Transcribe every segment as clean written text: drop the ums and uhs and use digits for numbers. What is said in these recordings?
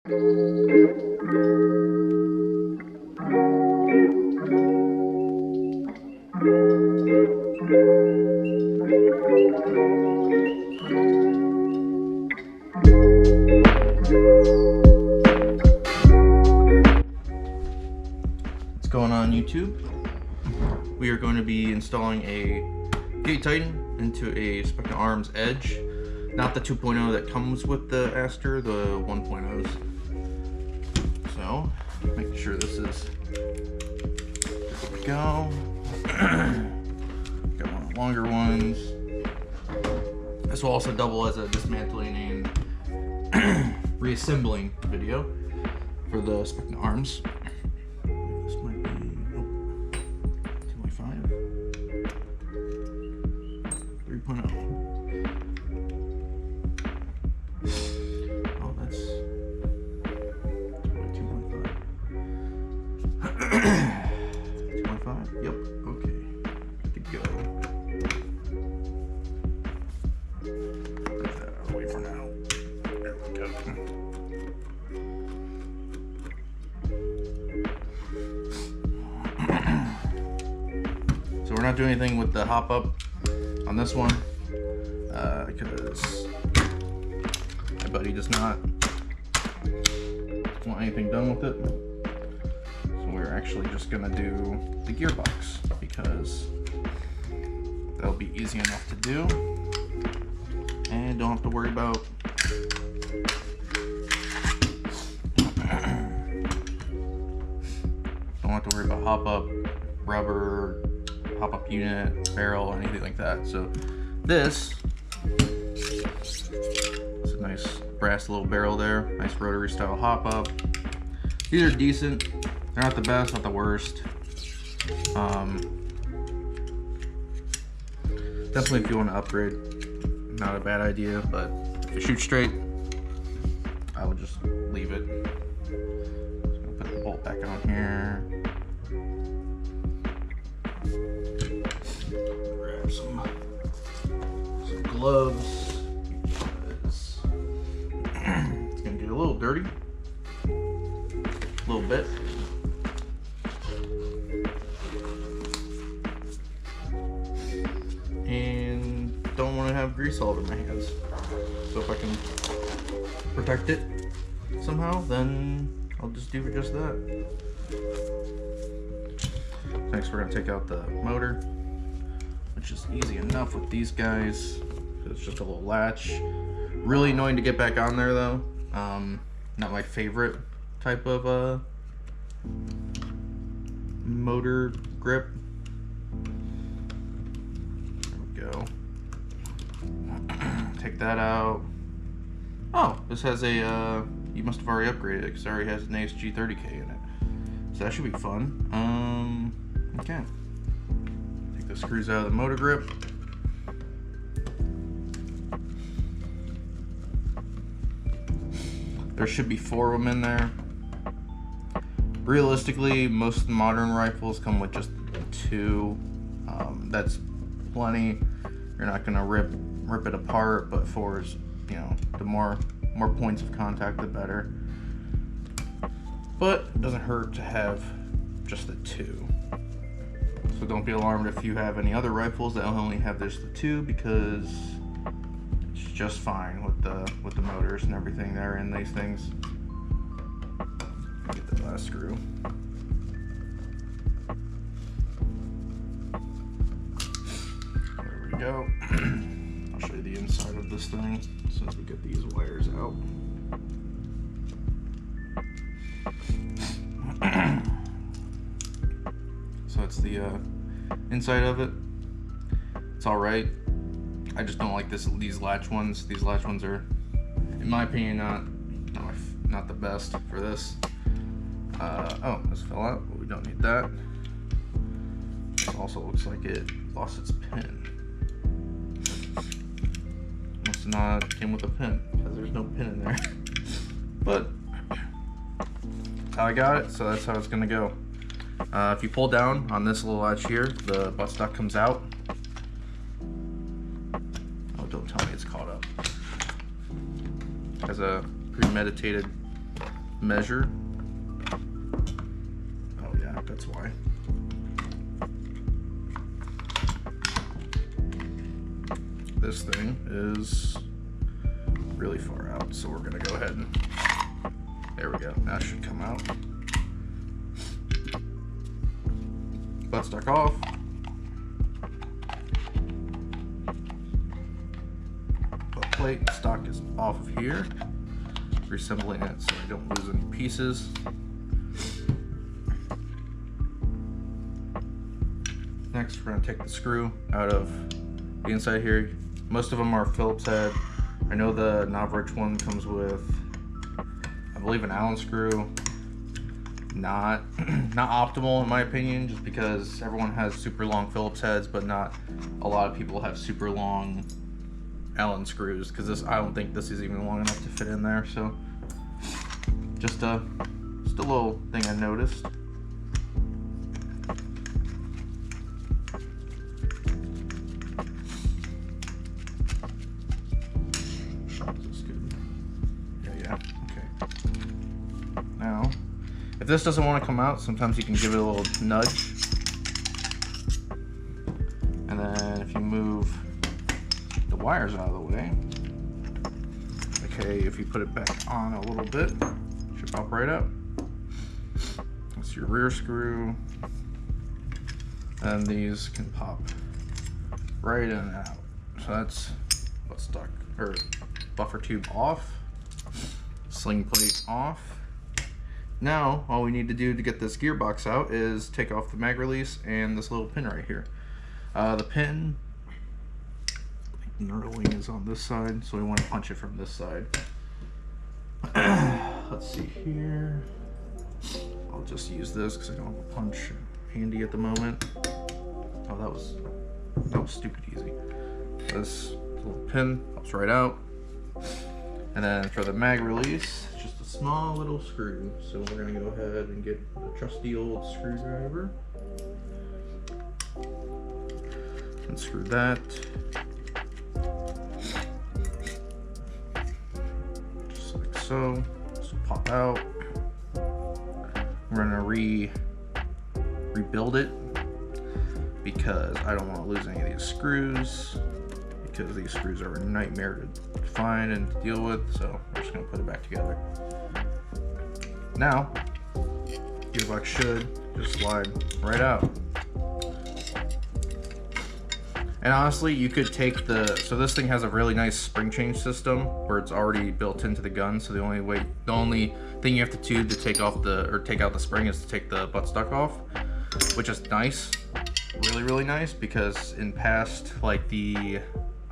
What's going on YouTube? We are going to be installing a gate titan into a SPECNA ARMS edge. Not the 2.0 that comes with the Aster, the 1.0s. So, making sure this is good to go. Got one of the longer ones. This will also double as a dismantling and reassembling video for the SPECNA ARMS. This might be 2.5, 3.0. Oh, that's 2.5. 2.5? Yep. Okay. Good to go. Put that out of the way for now. There we go. So we're not doing anything with the hop up on this one because my buddy does not want anything done with it. So we're actually just gonna do the gearbox because that'll be easy enough to do and don't have to worry about hop up, rubber, hop up unit, barrel, anything like that. So this is a nice brass little barrel there, nice rotary style hop up. These are decent. They're not the best, not the worst. Definitely if you want to upgrade, not a bad idea, but if you shoot straight, I would just leave it. Just gonna put the bolt back on here. Grab some gloves because it's gonna get a little dirty, a little bit. And don't want to have grease all over my hands. So if I can protect it somehow, then I'll just do just that. Next, we're gonna take out the motor, which is easy enough with these guys. It's just a little latch. Really annoying to get back on there though. Not my favorite type of motor grip. There we go. Take that out. Oh, this has a, you must have already upgraded it because it already has an ASG 30K in it. So that should be fun. Okay. Take the screws out of the motor grip. There should be 4 of them in there. Realistically, most of the modern rifles come with just 2. That's plenty. You're not gonna rip it apart, but 4 is, you know, the more points of contact, the better. But it doesn't hurt to have just the 2. So don't be alarmed if you have any other rifles that only have just the 2, because it's just fine with the motors and everything that are in these things. Get the last screw. There we go. I'll show you the inside of this thing as soon as we get these wires out. So that's the inside of it. It's all right. I just don't like these latch ones. These latch ones are, in my opinion, not the best for this. Oh, this fell out, but we don't need that. It also looks like it lost its pin. Must not came with a pin because there's no pin in there. But that's how I got it, so that's how it's gonna go. If you pull down on this little latch here, the buttstock comes out. Oh, don't tell me it's caught up. It has a premeditated measure. Oh yeah, that's why. This thing is really far out, so we're gonna go ahead and, there we go, now it should come out. Buttstock off. Butt plate and stock is off of here. Reassembling it so I don't lose any pieces. Next, we're gonna take the screw out of the inside here. Most of them are Phillips head. I know the Novrich one comes with, I believe, an Allen screw. Not optimal in my opinion, just because everyone has super long Phillips heads, but not a lot of people have super long Allen screws, because this, I don't think this is even long enough to fit in there. So just a little thing I noticed. Now, if this doesn't want to come out, sometimes you can give it a little nudge. And then if you move the wires out of the way, okay, if you put it back on a little bit, it should pop right out. That's your rear screw. And these can pop right in and out. So that's what's stuck, or buffer tube off, sling plate off. Now, all we need to do to get this gearbox out is take off the mag release and this little pin right here. The pin, knurling, is on this side, so we want to punch it from this side. Let's see here. I'll just use this because I don't have a punch handy at the moment. Oh, that was stupid easy. This little pin pops right out. And then for the mag release, it's just a small little screw. So we're gonna go ahead and get the trusty old screwdriver. Unscrew that. Just like so. This will pop out. We're gonna rebuild it because I don't want to lose any of these screws, because these screws are a nightmare to find and to deal with. So we're just gonna put it back together. Now, gearbox should just slide right out. And honestly, you could take so this thing has a really nice spring change system where it's already built into the gun. So the only thing you have to do to take out the spring is to take the buttstock off, which is nice, really nice, because in past, like the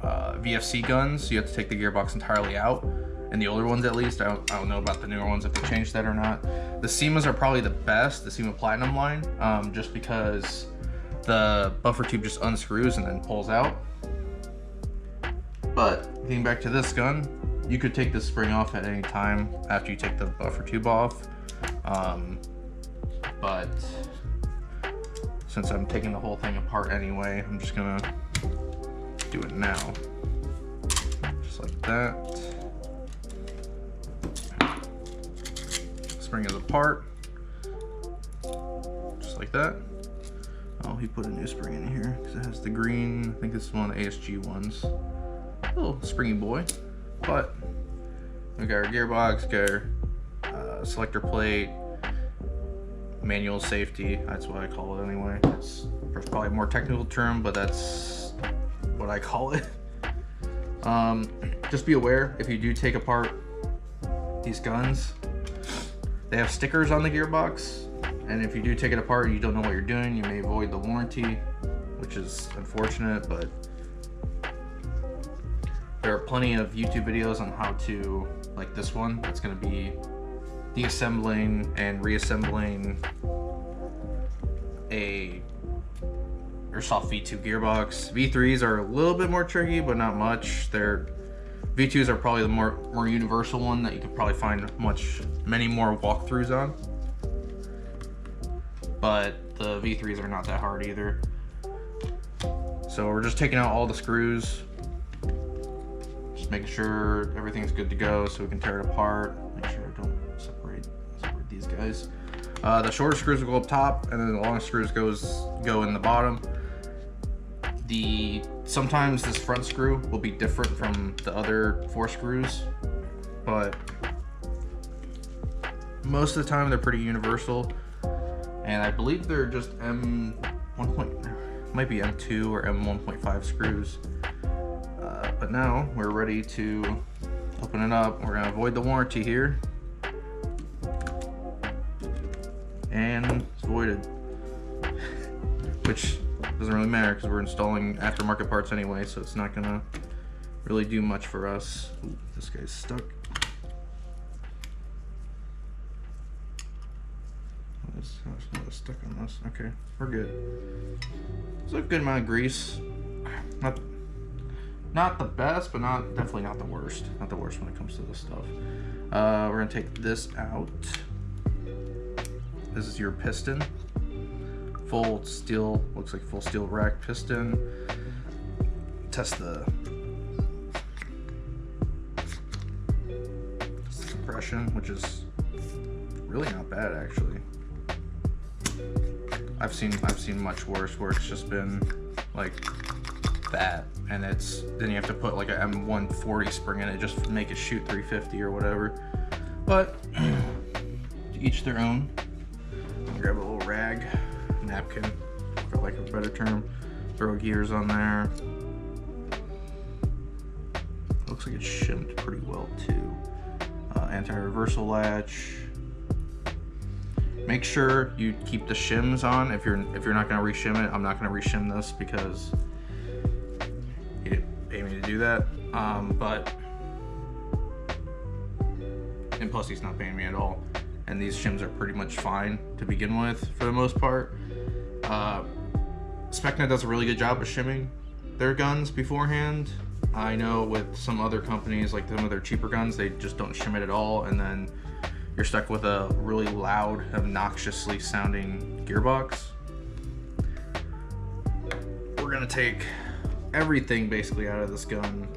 VFC guns, you have to take the gearbox entirely out. And the older ones, at least, I don't know about the newer ones if they changed that or not. The SEMAs are probably the best, the SEMA Platinum line, just because the buffer tube just unscrews and then pulls out. But getting back to this gun, you could take the spring off at any time after you take the buffer tube off. But since I'm taking the whole thing apart anyway, I'm just gonna do it now. Just like that. Spring is apart. Just like that. Oh, he put a new spring in here because it has the green. I think this is one of the ASG ones. Little springy boy. But we got our gearbox, got our selector plate, manual safety. That's what I call it anyway. It's probably a more technical term, but that's what I call it. Just be aware, if you do take apart these guns, they have stickers on the gearbox, and if you do take it apart and you don't know what you're doing, you may void the warranty, which is unfortunate. But there are plenty of YouTube videos on how to, like this one, that's going to be deassembling and reassembling a Airsoft V2 gearbox. V3s are a little bit more tricky, but not much. V2s are probably the more universal one that you could probably find many more walkthroughs on. But the V3s are not that hard either. So we're just taking out all the screws, just making sure everything's good to go so we can tear it apart. Make sure I don't separate these guys. The shorter screws will go up top, and then the longer screws go in the bottom. Sometimes this front screw will be different from the other 4 screws, but most of the time they're pretty universal. And I believe they're just might be M2 or M1.5 screws. But now we're ready to open it up. We're gonna void the warranty here. And it's voided. Which doesn't really matter because we're installing aftermarket parts anyway, so it's not gonna really do much for us. Ooh, this guy's stuck. There's not stuck on this. Okay, we're good. It's a good amount of grease. Not the best, but definitely not the worst. Not the worst when it comes to this stuff. We're gonna take this out. This is your piston. Full steel, looks like full steel rack piston. Test the suppression, which is really not bad actually. I've seen much worse where it's just been like that, and then you have to put like a M140 spring in it just to make it shoot 350 or whatever. But to each their own. Grab a little rag, napkin, for like a better term. Throw gears on there. Looks like it's shimmed pretty well too. Anti-reversal latch. Make sure you keep the shims on. If you're not gonna reshim it, I'm not gonna reshim this because he didn't pay me to do that. And plus he's not paying me at all. And these shims are pretty much fine to begin with for the most part. SPECNA does a really good job of shimming their guns beforehand. I know with some other companies, like some of their cheaper guns, they just don't shim it at all, and then you're stuck with a really loud, obnoxiously sounding gearbox. We're gonna take everything basically out of this gun,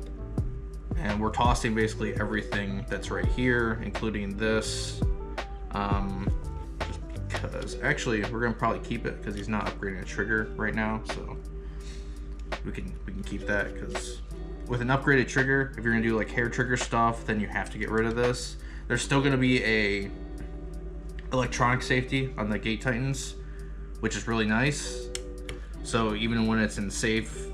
and we're tossing basically everything that's right here, including this. Just because, actually, we're gonna probably keep it because he's not upgrading a trigger right now, so we can keep that, because with an upgraded trigger, if you're gonna do like hair trigger stuff, then you have to get rid of this. There's still gonna be a electronic safety on the gate titans, which is really nice. So even when it's in safe,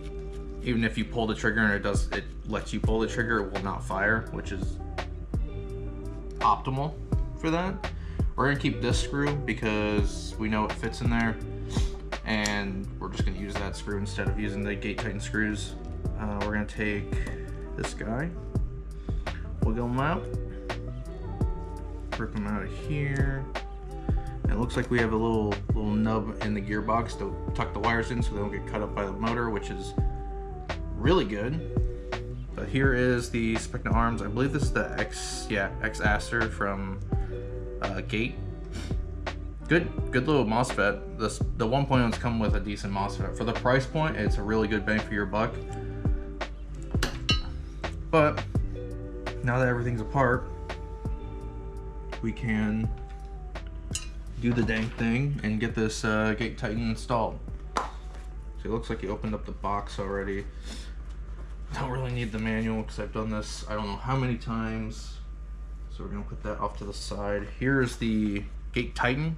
even if you pull the trigger and it lets you pull the trigger, it will not fire, which is optimal for that. We're gonna keep this screw because we know it fits in there, and we're just gonna use that screw instead of using the gate titan screws. We're gonna take this guy, wiggle him out, rip him out of here. And it looks like we have a little nub in the gearbox to tuck the wires in so they don't get cut up by the motor, which is really good. But here is the SPECNA arms. I believe this is the X-Aster from Gate. Good little MOSFET. The 1.0s come with a decent MOSFET. For the price point, it's a really good bang for your buck. But now that everything's apart, we can do the dang thing and get this gate titan installed. So it looks like you opened up the box already. Don't really need the manual because I've done this I don't know how many times. So we're gonna put that off to the side. Here's the gate titan.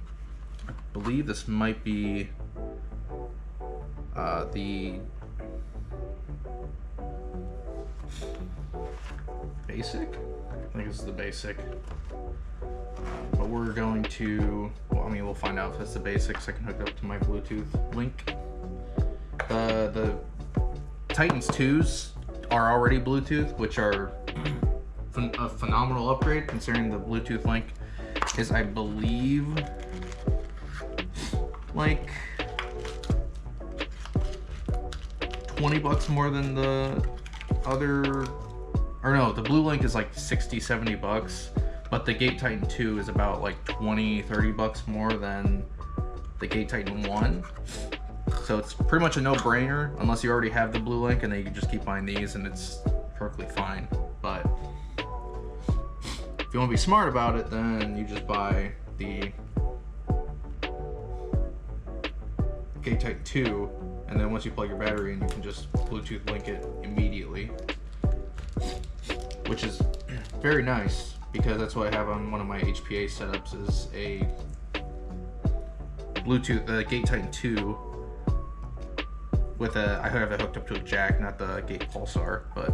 I believe this might be the basic. I think this is the basic. But we're going to, well, I mean, we'll find out if it's the basics. I can hook it up to my Bluetooth link. The Titans 2s are already Bluetooth, which are a phenomenal upgrade considering the Bluetooth link is, I believe, like $20 more than the other, or no, the Blue Link is like 60-70 bucks, but the Gate Titan 2 is about like 20-30 bucks more than the Gate Titan 1. So it's pretty much a no-brainer unless you already have the Blue Link, and then you can just keep buying these and it's perfectly fine. But if you want to be smart about it, then you just buy the gate tighten 2, and then once you plug your battery in, you can just Bluetooth link it immediately, which is very nice because that's what I have on one of my HPA setups, is a Bluetooth gate tighten 2 with I have it hooked up to a jack, not the gate pulsar, but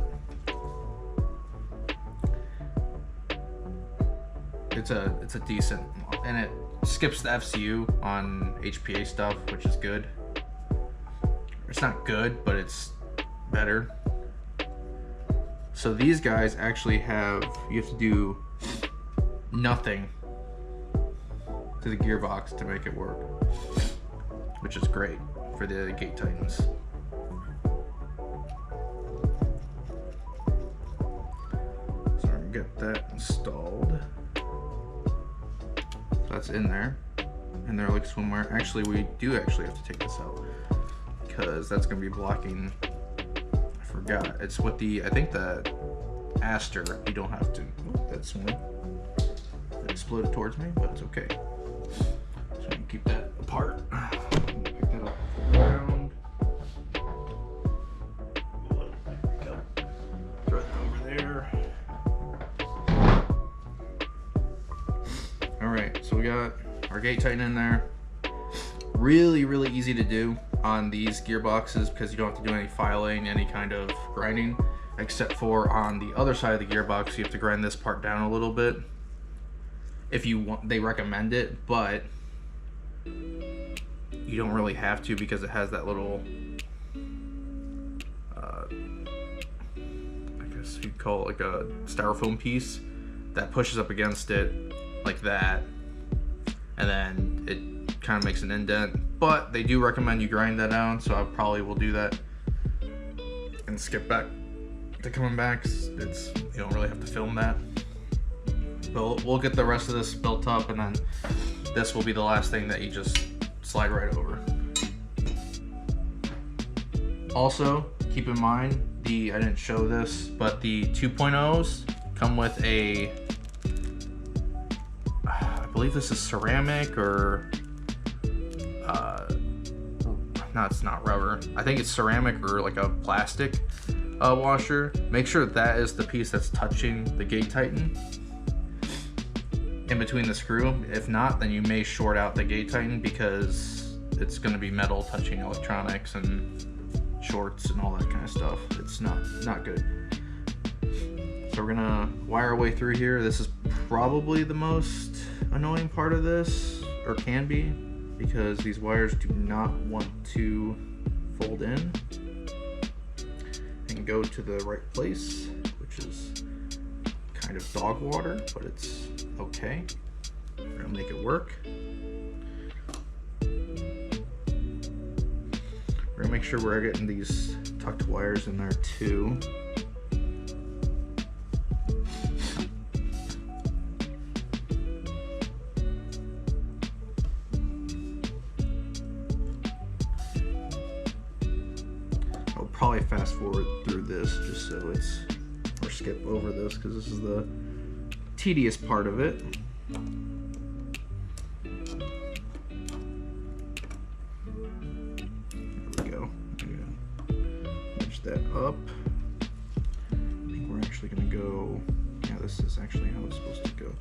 it's a decent, and it skips the FCU on HPA stuff, which is good. It's not good, but it's better. So these guys actually have, you have to do nothing to the gearbox to make it work, which is great for the gate tightens. So I'm gonna get that installed. So that's in there, and they're like swimwear. Actually, we do actually have to take this out because that's gonna be blocking. I forgot. It's with the, I think the Aster. You don't have to. Oh, that's one. It exploded towards me, but it's okay. So we can keep that apart. Pick that up around. There we go. Throw that over there. All right, so we got our gate tighten in there. Really, really easy to do on these gearboxes because you don't have to do any filing, any kind of grinding, except for on the other side of the gearbox, you have to grind this part down a little bit. If you want, they recommend it, but you don't really have to because it has that little, I guess you'd call it like a styrofoam piece that pushes up against it like that, and then it kind of makes an indent. But they do recommend you grind that down, so I probably will do that and skip back to coming back. It's, you don't really have to film that. But we'll get the rest of this built up, and then this will be the last thing that you just slide right over. Also, keep in mind, I didn't show this, but the 2.0s come with a, I believe this is ceramic or, no, it's not rubber. I think it's ceramic or like a plastic washer. Make sure that is the piece that's touching the gate tighten in between the screw. If not, then you may short out the gate tighten because it's going to be metal touching electronics and shorts and all that kind of stuff. It's not good. So we're gonna wire our way through here. This is probably the most annoying part of this, or can be, because these wires do not want to fold in and go to the right place, which is kind of dog water, but it's okay. We're gonna make it work. We're gonna make sure we're getting these tucked wires in there too. I'll probably fast forward through this just so it's, or skip over this because this is the tedious part of it. That up. I think we're actually going to go, yeah, this is actually how it's supposed to go.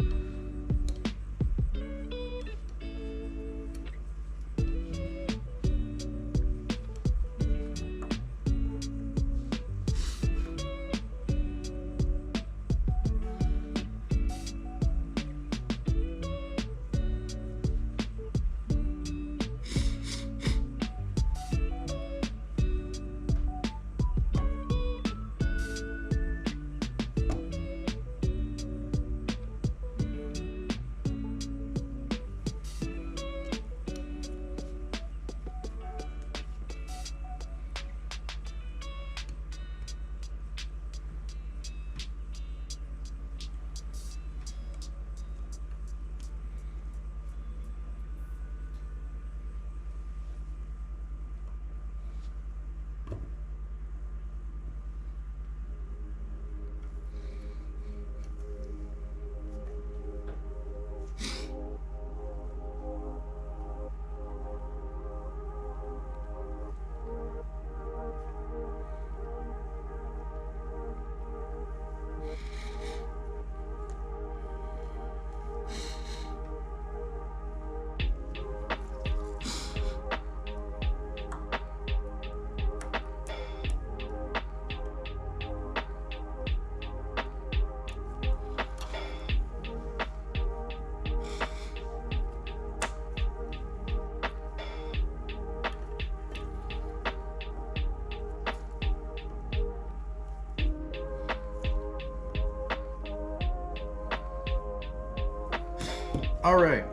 All right,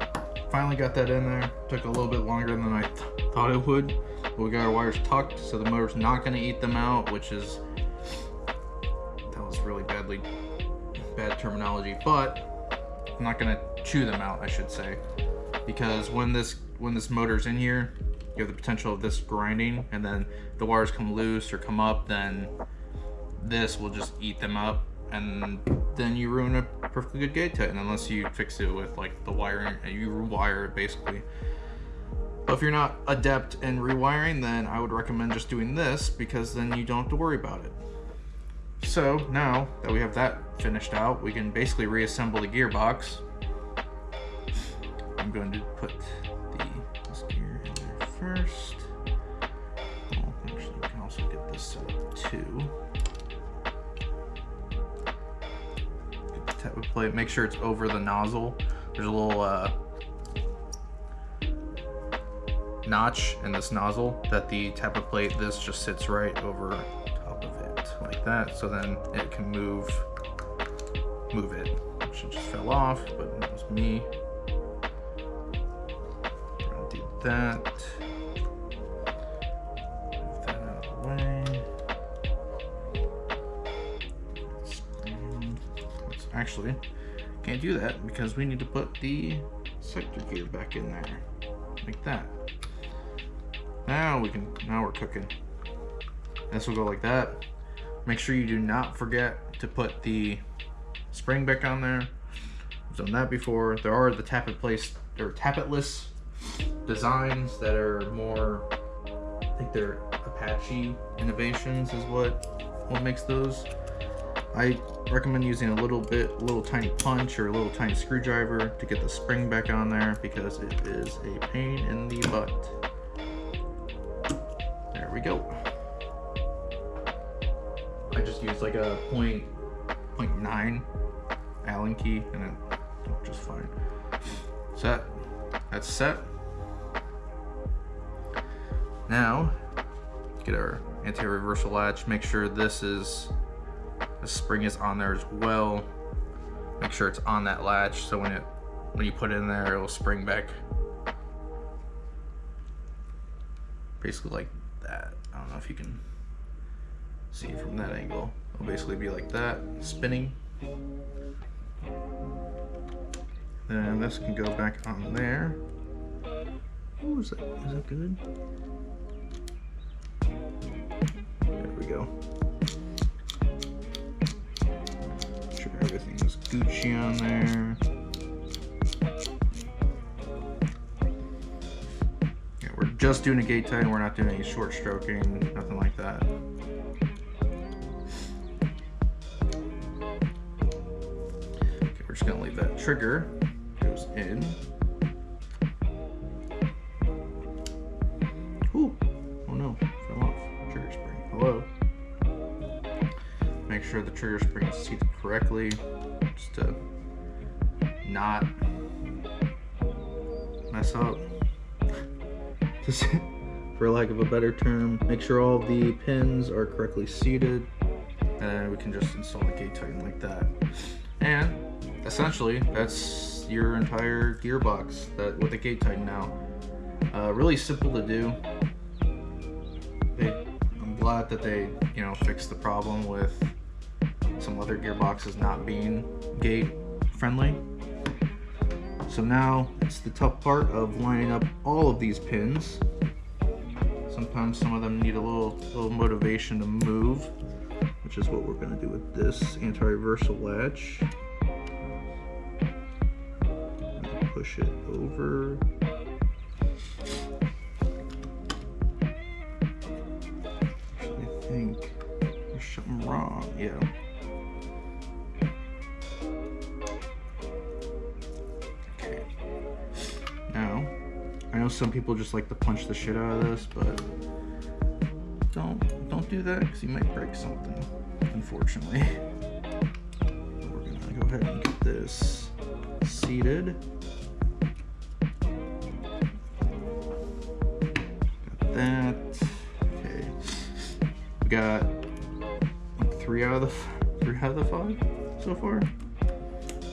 finally got that in there. Took a little bit longer than I thought it would. But we got our wires tucked, so the motor's not gonna eat them out, which is, that was really bad terminology, but I'm not gonna chew them out, I should say, because when this motor's in here, you have the potential of this grinding, and then the wires come loose or come up, then this will just eat them up, and then you ruin a perfectly good gate titan unless you fix it with like the wiring, you rewire it basically. But if you're not adept in rewiring, then I would recommend just doing this, because then you don't have to worry about it. So now that we have that finished out, we can basically reassemble the gearbox. I'm going to put this gear in there first. Oh, actually, we can also get this set up too. Get the type of plate. Make sure it's over the nozzle. There's a little notch in this nozzle that the type of plate, this just sits right over top of it like that, so then it can move it. It should just fell off, but that was me. I'll do that. Move that out of the way. Actually, can't do that because we need to put the sector gear back in there like that. Now we're cooking. This will go like that. Make sure you do not forget to put the spring back on there. I've done that before. There are the tappetless designs that are more, I think they're Apache Innovations is what makes those. I recommend using a little tiny punch or a little tiny screwdriver to get the spring back on there, because it is a pain in the butt. There we go. I just used like a 0.9 Allen key and it worked just fine. That's set. Now, get our anti-reversal latch. Make sure the spring is on there as well. Make sure it's on that latch, so when you put it in there, it will spring back. Basically like that. I don't know if you can see it from that angle. It'll basically be like that, spinning. Then this can go back on there. Oh, is that good? There we go. Make sure everything is Gucci on there. Yeah, we're just doing a gate tighten. We're not doing any short stroking, nothing like that. Okay, we're just gonna leave that trigger. Goes in. Ooh, oh no, fell off. Trigger spring. Hello. Make sure the trigger spring is seated correctly, just to not mess up. Just for lack of a better term, make sure all the pins are correctly seated, and we can just install the gate tighten like that. And essentially, that's your entire gearbox with the gate tighten now. Really simple to do. I'm glad that they, fixed the problem with some other gearboxes not being gate friendly. So now it's the tough part of lining up all of these pins. Sometimes some of them need a little motivation to move, which is what we're going to do with this anti-reversal latch. Push it over. Actually, I think there's something wrong. Yeah. Okay. Now, I know some people just like to punch the shit out of this, but don't do that, because you might break something, unfortunately. We're gonna go ahead and get this seated. That. Okay. We got 3 out of the 5 so far.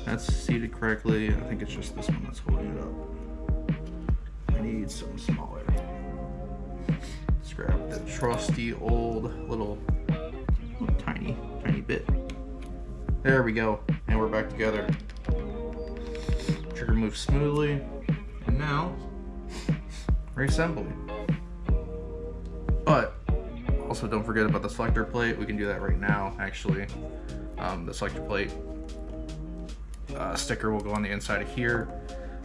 That's seated correctly. I think it's just this one that's holding it up. I need some smaller. Let's grab the trusty old little tiny bit. There we go, and we're back together. Trigger moves smoothly, and now reassembling. But also don't forget about the selector plate. We can do that right now, actually. The selector plate sticker will go on the inside of here,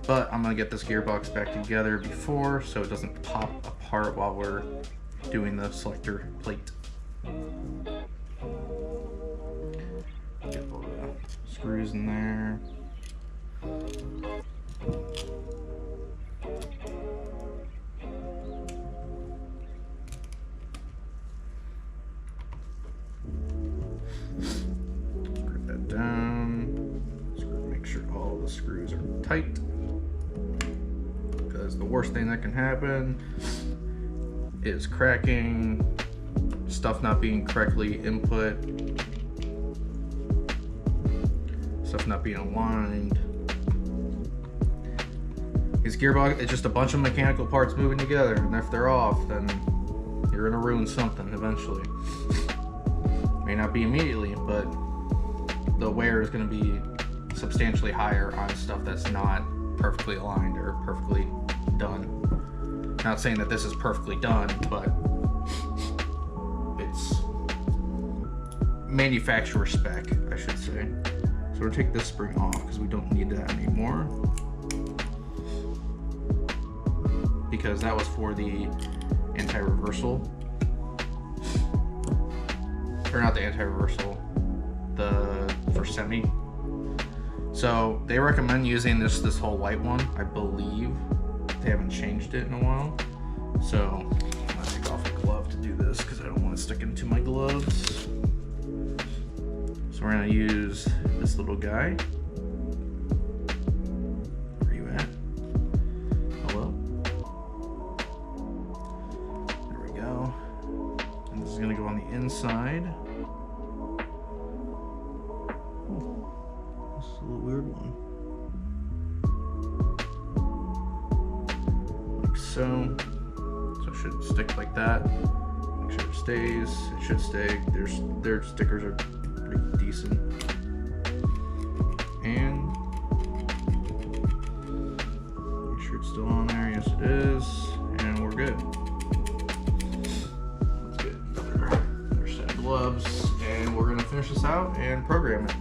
but I'm gonna get this gearbox back together before so it doesn't pop apart while we're doing the selector plate. Get all the screws in there. Screw that down. Make sure all the screws are tight, because the worst thing that can happen is cracking, stuff not being correctly input, stuff not being aligned. These gearbox, it's just a bunch of mechanical parts moving together, and if they're off, then you're gonna ruin something eventually. May not be immediately, but the wear is gonna be substantially higher on stuff that's not perfectly aligned or perfectly done. Not saying that this is perfectly done, but it's manufacturer spec, I should say. So we'll take this spring off because we don't need that anymore, because that was for the anti-reversal, or not the anti-reversal, for semi. So they recommend using this whole white one. I believe they haven't changed it in a while. So I'm gonna take off a glove to do this because I don't want to stick into my gloves. So we're gonna use this little guy. Where are you at? Hello? There we go. And this is gonna go on the inside. A little weird one. Like so. So it should stick like that. Make sure it stays. It should stay. Their stickers are pretty decent. And make sure it's still on there. Yes, it is. And we're good. Let's get another set of gloves, and we're gonna finish this out and program it.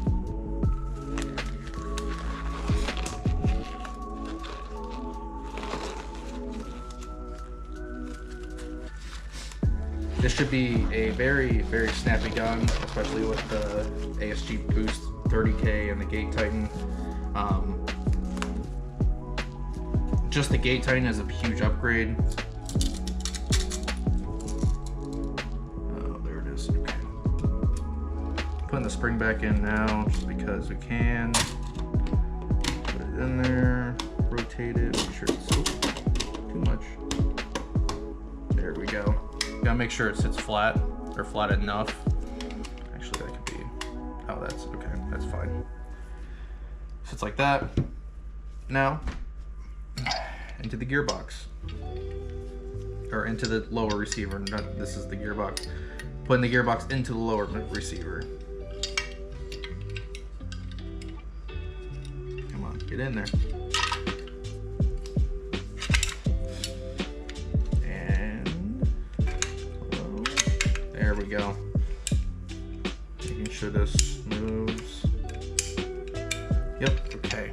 This should be a very, very snappy gun, especially with the ASG Boost 30K and the Gate Titan. Just the Gate Titan is a huge upgrade. Oh, there it is. Okay. Putting the spring back in now, just because we can. Put it in there, rotate it, make sure it's too much. There we go. Gotta make sure it sits flat, or flat enough. Actually, that could be, oh, that's okay, that's fine. Sits like that. Now, into the gearbox, or into the lower receiver. This is the gearbox. Putting the gearbox into the lower receiver. Come on, get in there. There we go. Making sure this moves. Yep, okay.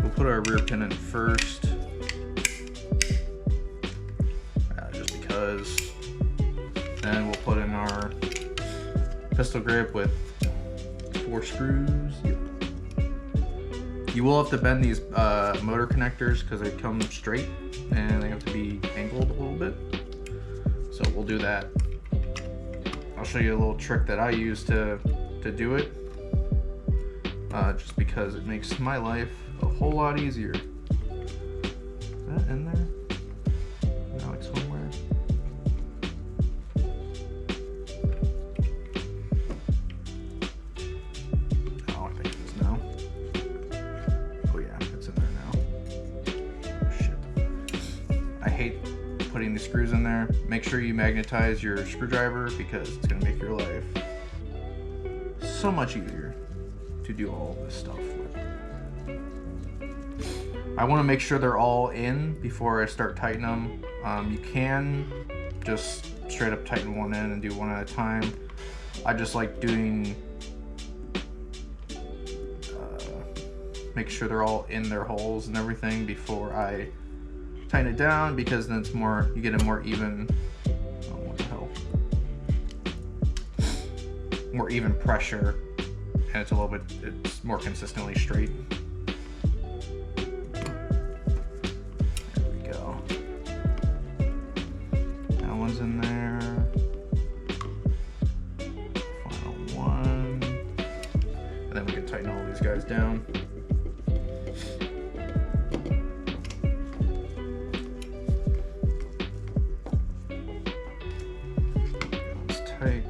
We'll put our rear pin in first. Just because. Then we'll put in our pistol grip with 4 screws. Yep. You will have to bend these motor connectors because they come straight and they have to be angled a little bit. So we'll do that. I'll show you a little trick that I use to do it, just because it makes my life a whole lot easier. Is that in there? No, like somewhere. Oh, I think it is hate putting the screws in there. Make sure you magnetize your screwdriver because it's gonna make your life so much easier to do all this stuff with. I want to make sure they're all in before I start tightening them. You can just straight up tighten one in and do one at a time. I just like doing make sure they're all in their holes and everything before I tighten it down, because then it's more, you get a more even, oh, what the hell, more even pressure, and it's a little bit, it's more consistently straight. There we go. That one's in there. Final one. And then we can tighten all these guys down. Tight.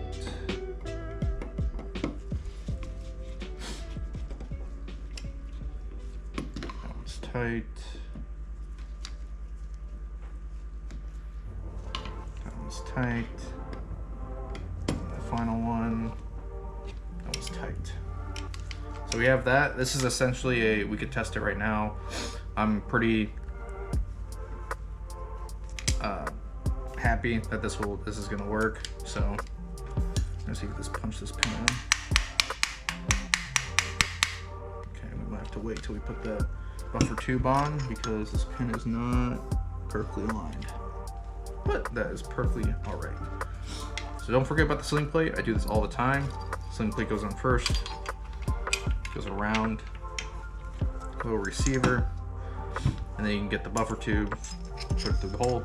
That one's tight. That one's tight. The final one. That one's tight. So we have that. This is essentially we could test it right now. I'm pretty happy that this is gonna work. So let's see if this punch this pin in. Okay, we might have to wait till we put the buffer tube on because this pin is not perfectly aligned. But that is perfectly all right. So don't forget about the sling plate. I do this all the time. Sling plate goes on first, goes around, little receiver, and then you can get the buffer tube, put it through the hole.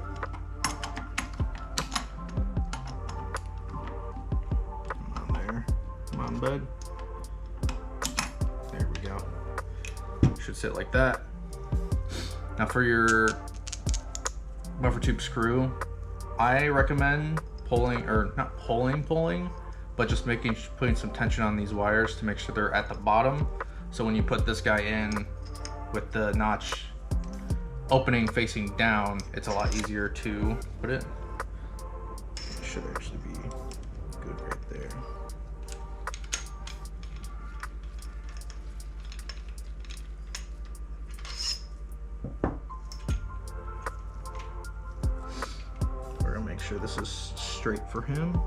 Bud. There we go. Should sit like that. Now for your buffer tube screw, I recommend pulling, or not pulling, but just putting some tension on these wires to make sure they're at the bottom. So when you put this guy in with the notch opening facing down, it's a lot easier to put it. It should actually be good right there. Make sure this is straight for him.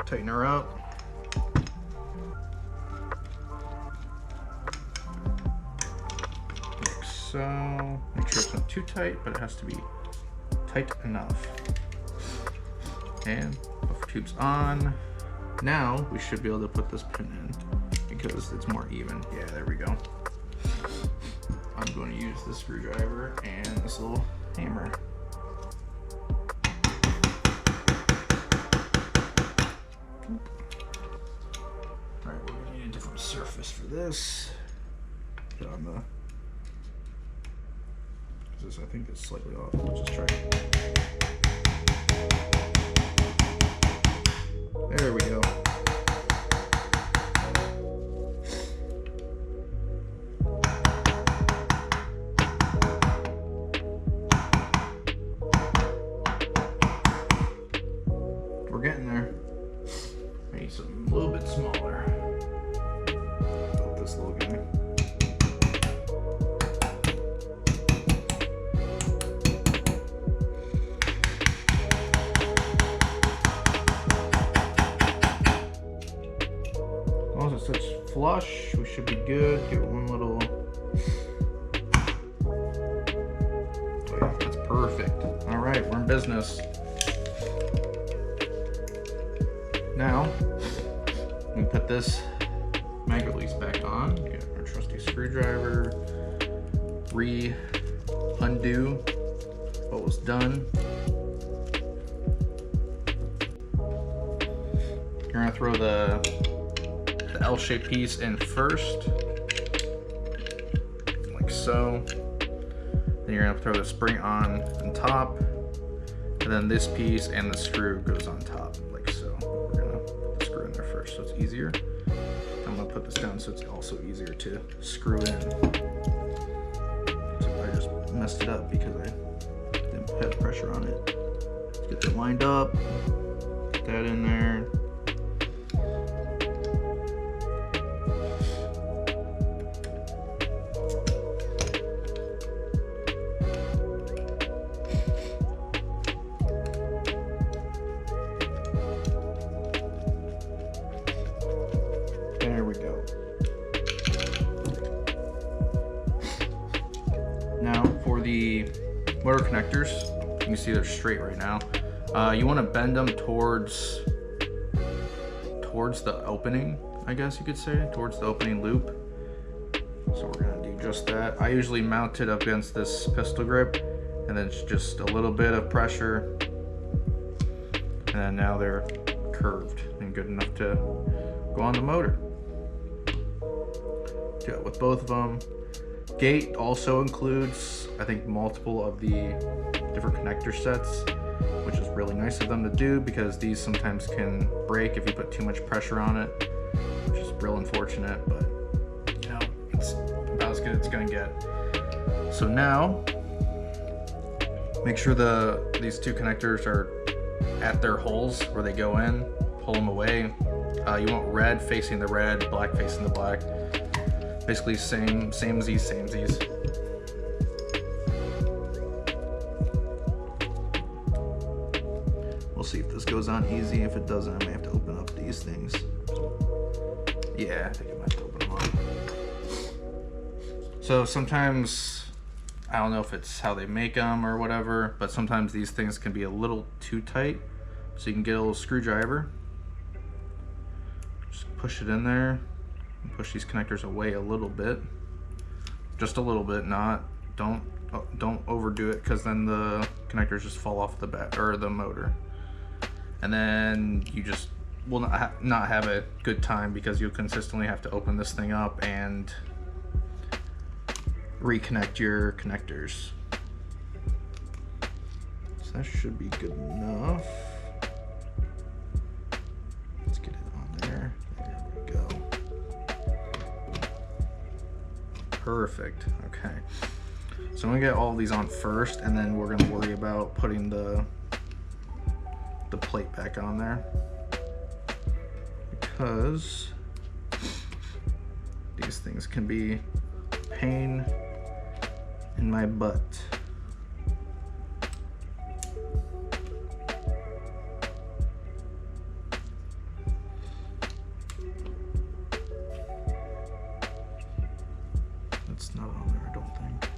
Tighten her up. Like so. Make sure it's not too tight, but it has to be tight enough. And buffer tube's on. Now we should be able to put this pin in because it's more even. Yeah, there we go. I'm going to use this screwdriver and this little hammer. Alright, we're going to need a different surface for this. Put it on the... This, I think, is slightly off. Let's just try it. There we go. We're getting there. I need something a little bit smaller. About this little guy. It's flush, we should be good. Give it one little, oh yeah, that's perfect. All right, we're in business. Now, we put this mag release back on, get our trusty screwdriver, undo what was done. You're gonna throw the L-shaped piece in first, like so. Then you're gonna throw the spring on top, and then this piece and the screw goes on top, like so. We're gonna first so it's easier. I'm gonna put this down so it's also easier to screw in. So I just messed it up because I didn't put pressure on it. Let's get that lined up, get that in there. There we go. Now for the motor connectors, you can see they're straight right now. You want to bend them towards the opening, I guess you could say, towards the opening loop. So we're gonna do just that. I usually mount it up against this pistol grip, and then just a little bit of pressure, and then now they're curved and good enough to go on the motor. Do it with both of them. Gate also includes, I think, multiple of the different connector sets, which is really nice of them to do because these sometimes can break if you put too much pressure on it, which is real unfortunate, but you know, it's about as good as it's gonna get. So now, make sure these two connectors are at their holes where they go in, pull them away. You want red facing the red, black facing the black. Basically samesies. We'll see if this goes on easy. If it doesn't, I may have to open up these things. Yeah, I think I might have to open them up. So sometimes, I don't know if it's how they make them or whatever, but sometimes these things can be a little too tight. So you can get a little screwdriver, just push it in there, and push these connectors away a little bit. Just a little bit, don't overdo it, because then the connectors just fall off the bat or the motor. And then you just will not have a good time because you'll consistently have to open this thing up and reconnect your connectors. So that should be good enough. Let's get it on there. There we go. Perfect. Okay. So I'm gonna get all of these on first, and then we're gonna worry about putting the plate back on there, because these things can be a pain in my butt. It's not on there, I don't think.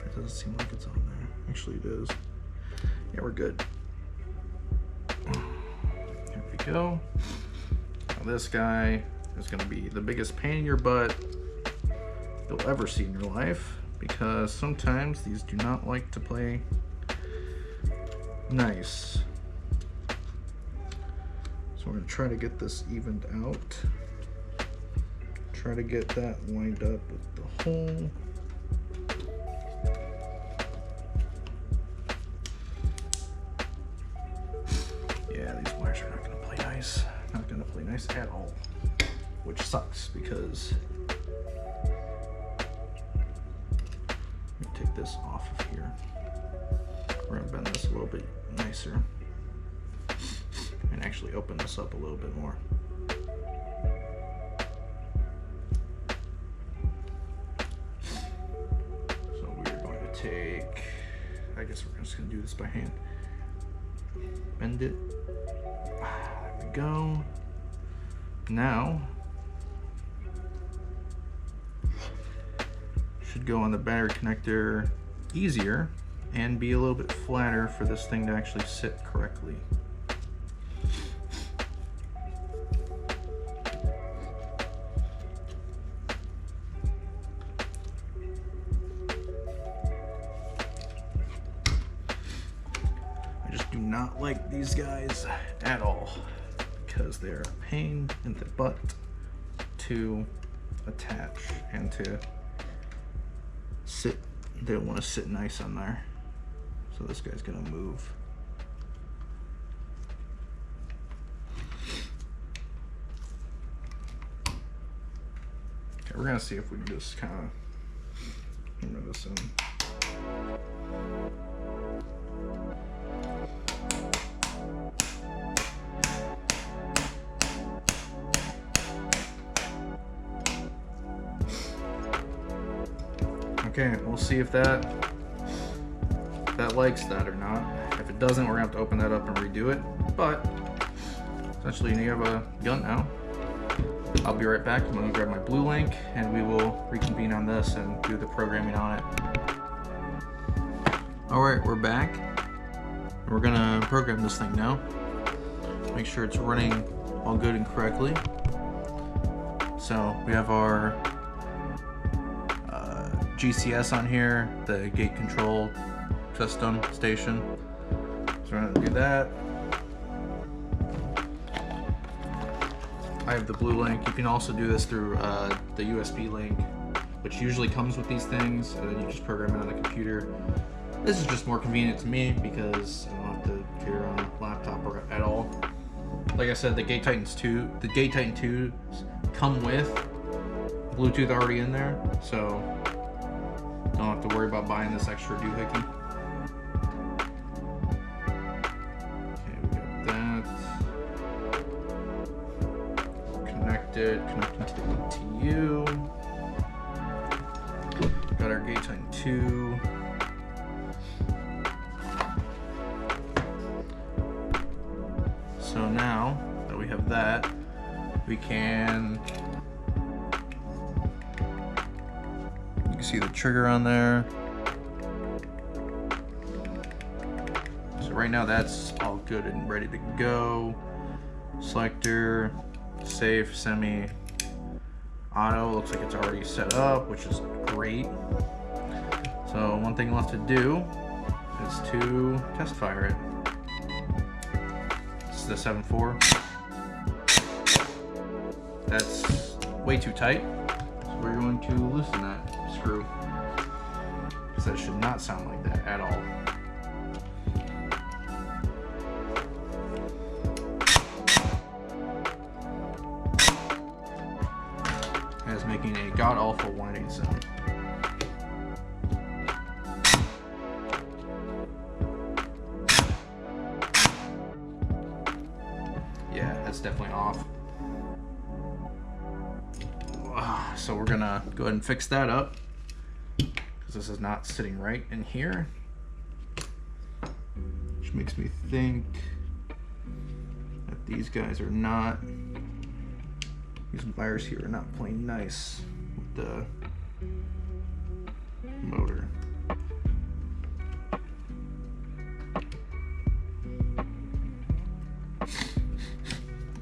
It doesn't seem like it's on there. Actually, it is. Yeah, we're good. Here we go. Now this guy is going to be the biggest pain in your butt you'll ever see in your life, because sometimes these do not like to play nice. So we're going to try to get this evened out. Try to get that lined up with the hole. Yeah, these wires are not going to play nice. Not going to play nice at all, which sucks because let me take this off of here. We're going to bend this a little bit nicer and actually open this up a little bit more. So we're going to take, I guess we're just going to do this by hand. Bend it. There we go. Now, should go on the battery connector easier and be a little bit flatter for this thing to actually sit correctly. Do not like these guys at all because they're a pain in the butt to attach and to sit. They don't want to sit nice on there, so this guy's gonna move. Okay, we're gonna see if we can just kind of hammer this in. Okay, we'll see if that likes that or not. If it doesn't, we're gonna have to open that up and redo it. But essentially, you have a gun now. I'll be right back. I'm gonna grab my blue link and we will reconvene on this and do the programming on it. All right, we're back. We're gonna program this thing now. Make sure it's running all good and correctly. So we have our GCS on here, the gate control system station. So we're gonna do that. I have the blue link. You can also do this through the USB link, which usually comes with these things, and then you just program it on the computer. This is just more convenient to me because I don't have to carry around a laptop or at all. Like I said, the Gate Titan 2s come with Bluetooth already in there, so don't have to worry about buying this extra doohickey. Okay, we got that. Connecting to the ETU. Got our Gate Titan 2. So now that we have that, we can, you can see the trigger on there. So right now that's all good and ready to go. Selector, safe, semi, auto, looks like it's already set up, which is great. So one thing left to do is to test fire it. This is the 7.4. That's way too tight, so we're going to loosen that screw, because that should not sound like that at all. And it's making a god-awful whining sound. Yeah, that's definitely off. So we're gonna go ahead and fix that up, because this is not sitting right in here, which makes me think that these guys are not, these wires here are not playing nice with the motor.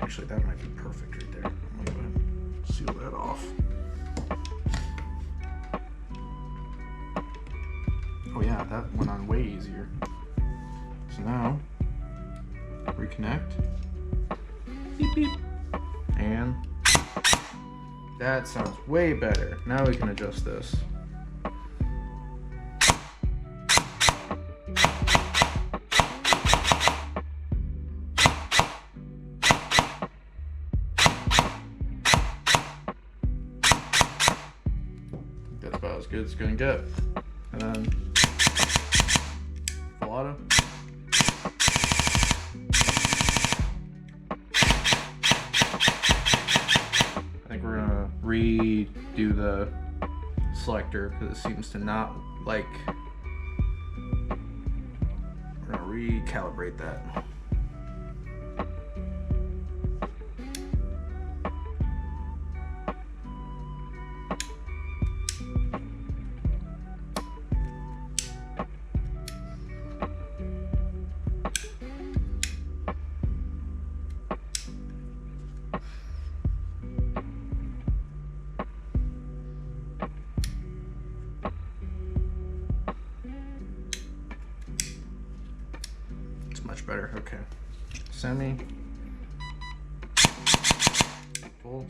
Actually, that might be perfect right there. I'm gonna go ahead and seal that off. Oh yeah, that went on way easier. So now, reconnect. Beep beep. And that sounds way better. Now we can adjust this. That's about as good as it's gonna get. And then full auto. I think we're gonna redo the selector because it seems to not like. We're gonna recalibrate that. Much better. Okay. Semi. Full.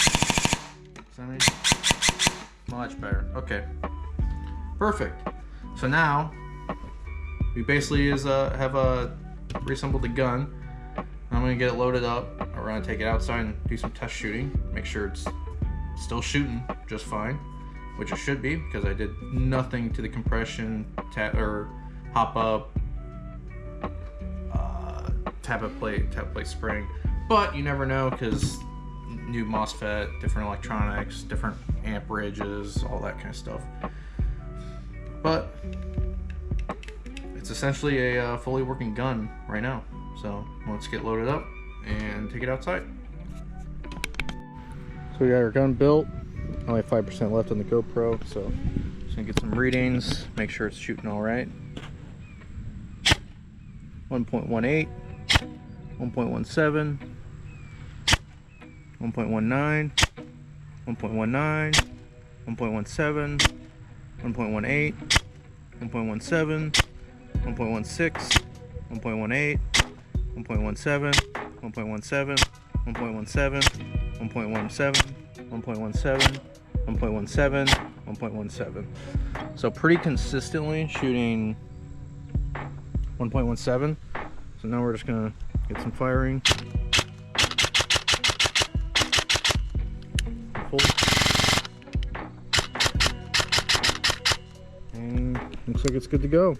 Semi. Much better. Okay. Perfect. So now we basically have reassembled the gun. I'm gonna get it loaded up. We're gonna take it outside and do some test shooting. Make sure it's still shooting just fine, which it should be because I did nothing to the compression, or hop up, tap plate spring. But you never know because new MOSFET, different electronics, different amperages, all that kind of stuff. But it's essentially a fully working gun right now. So let's get loaded up and take it outside. So we got our gun built. Only 5% left on the GoPro, so just gonna get some readings, make sure it's shooting all right. 1.18, 1.17, 1.19, 1.19, 1.17, 1.18, 1.17, 1.16, 1.18, 1.17, 1.17, 1.17, 1.17, 1.17, 1.17, 1.17. So pretty consistently shooting 1.17. So now we're just gonna get some firing. And looks like it's good to go.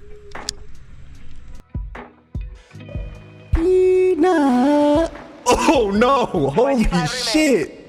Oh no! Holy shit!